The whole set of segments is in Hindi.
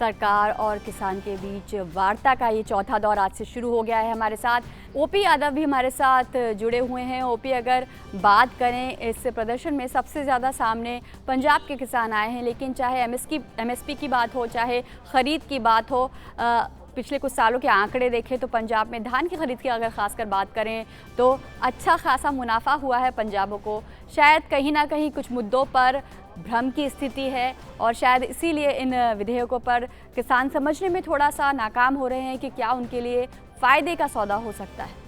सरकार और किसान के बीच वार्ता का ये चौथा दौर आज से शुरू हो गया है। हमारे साथ ओपी यादव भी हमारे साथ जुड़े हुए हैं। ओपी, अगर बात करें इस प्रदर्शन में सबसे ज़्यादा सामने पंजाब के किसान आए हैं, लेकिन चाहे एमएसपी की बात हो, चाहे ख़रीद की बात हो, पिछले कुछ सालों के आंकड़े देखें तो पंजाब में धान की खरीद की अगर खासकर बात करें तो अच्छा खासा मुनाफा हुआ है पंजाबों को। शायद कहीं ना कहीं कुछ मुद्दों पर भ्रम की स्थिति है और शायद इसीलिए इन विधेयकों पर किसान समझने में थोड़ा सा नाकाम हो रहे हैं कि क्या उनके लिए फ़ायदे का सौदा हो सकता है।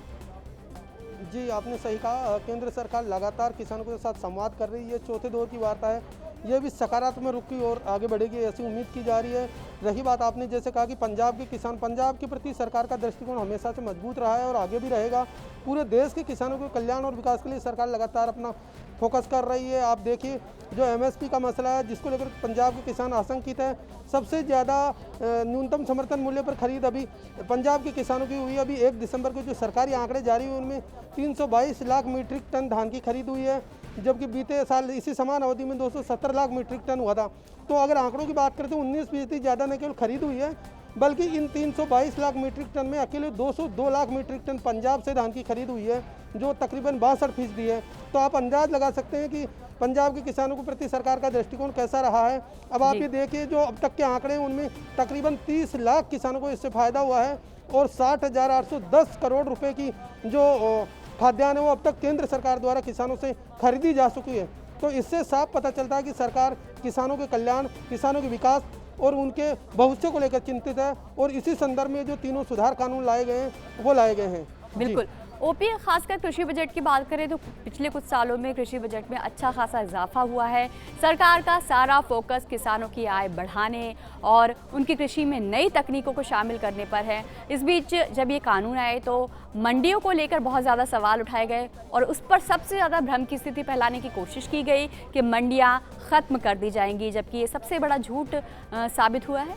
जी, आपने सही कहा। केंद्र सरकार लगातार किसानों के साथ संवाद कर रही है। चौथे दौर की वार्ता है, यह भी सकारात्मक रुख की ओर आगे बढ़ेगी, ऐसी उम्मीद की जा रही है। रही बात, आपने जैसे कहा कि पंजाब के किसान, पंजाब के प्रति सरकार का दृष्टिकोण हमेशा से मजबूत रहा है और आगे भी रहेगा। पूरे देश के किसानों के कल्याण और विकास के लिए सरकार लगातार अपना फोकस कर रही है। आप देखिए, जो एमएसपी का मसला है, जिसको लेकर पंजाब के किसान आशंकित है, सबसे ज़्यादा न्यूनतम समर्थन मूल्य पर खरीद अभी पंजाब के किसानों की हुई। अभी 1 दिसंबर को जो सरकारी आंकड़े जारी हुए उनमें 322 लाख मीट्रिक टन धान की खरीद हुई है, जबकि बीते साल इसी समान अवधि में 270 लाख मीट्रिक टन हुआ था। तो अगर आंकड़ों की बात करें तो 19% ज़्यादा न केवल खरीद हुई है, बल्कि इन 322 लाख मीट्रिक टन में अकेले 202 लाख मीट्रिक टन पंजाब से धान की खरीद हुई है, जो तकरीबन 62% है। तो आप अंदाज लगा सकते हैं कि पंजाब के किसानों के प्रति सरकार का दृष्टिकोण कैसा रहा है। अब आप ये देखिए, जो अब तक के आंकड़े हैं उनमें तकरीबन 30 लाख किसानों को इससे फ़ायदा हुआ है और 60,810 करोड़ रुपए की जो खाद्यान्न है वो अब तक केंद्र सरकार द्वारा किसानों से खरीदी जा चुकी है। तो इससे साफ पता चलता है कि सरकार किसानों के कल्याण, किसानों के विकास और उनके भविष्य को लेकर चिंतित है और इसी संदर्भ में जो तीनों सुधार कानून लाए गए हैं वो लाए गए हैं। बिल्कुल। ओपी, खासकर कृषि बजट की बात करें तो पिछले कुछ सालों में कृषि बजट में अच्छा खासा इजाफा हुआ है। सरकार का सारा फोकस किसानों की आय बढ़ाने और उनकी कृषि में नई तकनीकों को शामिल करने पर है। इस बीच जब ये कानून आए तो मंडियों को लेकर बहुत ज़्यादा सवाल उठाए गए और उस पर सबसे ज़्यादा भ्रम की स्थिति फैलाने की कोशिश की गई कि मंडियाँ ख़त्म कर दी जाएंगी, जबकि ये सबसे बड़ा झूठ साबित हुआ है।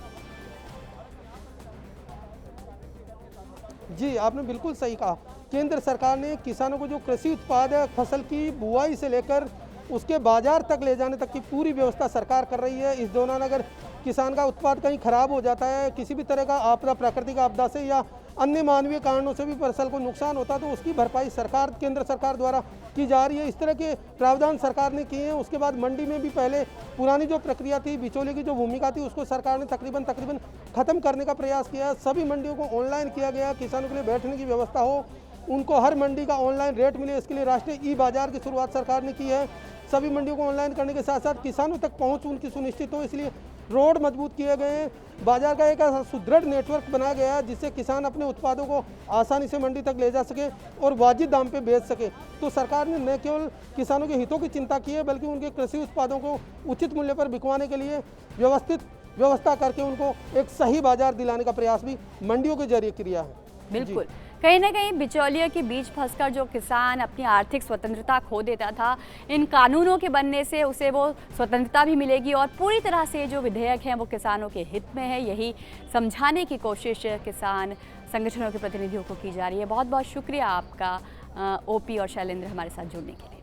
जी, आपने बिल्कुल सही कहा। केंद्र सरकार ने किसानों को जो कृषि उत्पाद है, फसल की बुआई से लेकर उसके बाजार तक ले जाने तक की पूरी व्यवस्था सरकार कर रही है। इस दौरान अगर किसान का उत्पाद कहीं खराब हो जाता है, किसी भी तरह का आपदा, प्राकृतिक आपदा से या अन्य मानवीय कारणों से भी फसल को नुकसान होता है, तो उसकी भरपाई सरकार, केंद्र सरकार द्वारा की जा रही है। इस तरह के प्रावधान सरकार ने किए हैं। उसके बाद मंडी में भी पहले पुरानी जो प्रक्रिया थी, बिचौलिए की जो भूमिका थी, उसको सरकार ने तकरीबन खत्म करने का प्रयास किया। सभी मंडियों को ऑनलाइन किया गया, किसानों के लिए बैठने की व्यवस्था हो, उनको हर मंडी का ऑनलाइन रेट मिले, इसके लिए राष्ट्रीय ई बाजार की शुरुआत सरकार ने की है। सभी मंडियों को ऑनलाइन करने के साथ साथ किसानों तक पहुंच उनकी सुनिश्चित हो, इसलिए रोड मजबूत किए गए हैं। बाजार का एक ऐसा सुदृढ़ नेटवर्क बनाया गया है जिससे किसान अपने उत्पादों को आसानी से मंडी तक ले जा सके और वाजिब दाम पे बेच सके। तो सरकार ने न केवल किसानों के हितों की चिंता की है, बल्कि उनके कृषि उत्पादों को उचित मूल्य पर बिकवाने के लिए व्यवस्था करके उनको एक सही बाजार दिलाने का प्रयास भी मंडियों के जरिए किया है। बिल्कुल, कहीं ना कहीं बिचौलियों के बीच फंसकर जो किसान अपनी आर्थिक स्वतंत्रता खो देता था, इन कानूनों के बनने से उसे वो स्वतंत्रता भी मिलेगी और पूरी तरह से जो विधेयक हैं वो किसानों के हित में है। यही समझाने की कोशिश किसान संगठनों के प्रतिनिधियों को की जा रही है। बहुत बहुत शुक्रिया आपका ओपी और शैलेंद्र हमारे साथ जुड़ने के लिए।